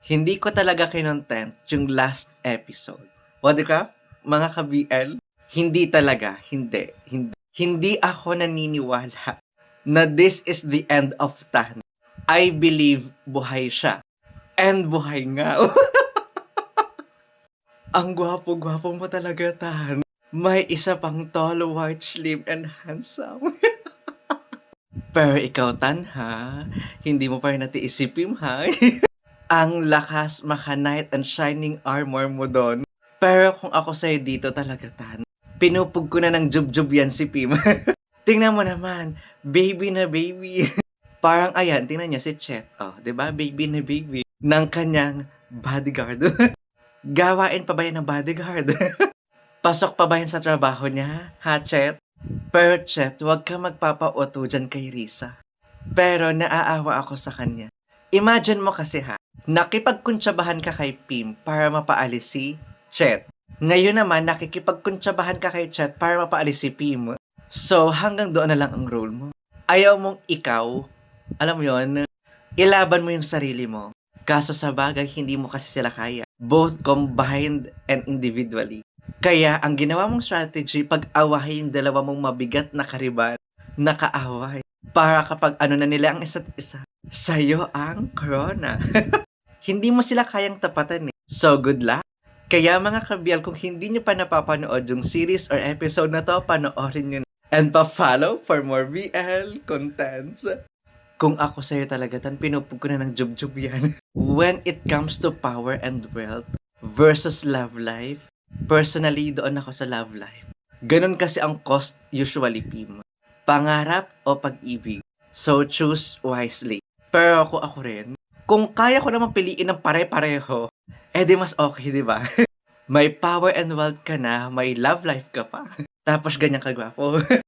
Hindi ko talaga kinontent yung last episode. O, di ka? Mga ka-BL, hindi talaga, hindi ako naniniwala na this is the end of Tan. I believe buhay siya. And buhay nga. Ang gwapo-gwapo mo talaga, Tan. May isa pang tall, white, slim, and handsome. Pero ikaw, Tan, ha? Hindi mo pa rin natin isipin, ha? Ang lakas maka-knight and shining armor mo doon. Pero kung ako sa'yo dito talaga, Tan, pinupug ko na ng jub-jub yan si Pim. Tingnan mo naman, baby na baby. Parang ayan, tingnan niya si Chet. Oh, 'di ba? Baby na baby ng kanyang bodyguard. Gawain pa ba yan ng bodyguard? Pasok pa ba yan sa trabaho niya? Ha, Chet? Pero Chet, huwag ka magpapauto dyan kay Risa. Pero naaawa ako sa kanya. Imagine mo kasi ha, nakipagkuntsabahan ka kay Pim para mapaalis si Chet. Ngayon naman, nakikipagkuntsabahan ka kay Chet para mapaalis si Pim. So, hanggang doon na lang ang role mo. Ayaw mong ikaw, alam mo yon, ilaban mo yung sarili mo. Kaso sa bagay, hindi mo kasi sila kaya. Both combined and individually. Kaya, ang ginawa mong strategy, pag-awahin yung dalawa mong mabigat na kariban, nakaaway. Para kapag ano na nila ang isa't isa, sa'yo ang corona. Hindi mo sila kayang tapatan eh. So, good luck. Kaya mga kabial, kung hindi nyo pa napapanood yung series or episode na to, panoorin nyo na. And pa-follow for more BL contents. Kung ako sa'yo talaga, Tan, pinupug ko na ng jub-jub yan. When it comes to power and wealth versus love life, personally, doon ako sa love life. Ganun kasi ang cost usually, Pim. Pangarap o pag-ibig. So, choose wisely. Pero ako rin, kung kaya ko naman piliin ng pare-pareho, di mas okay, di ba? May power and wealth ka na, may love life ka pa. Tapos ganyan ka gwapo.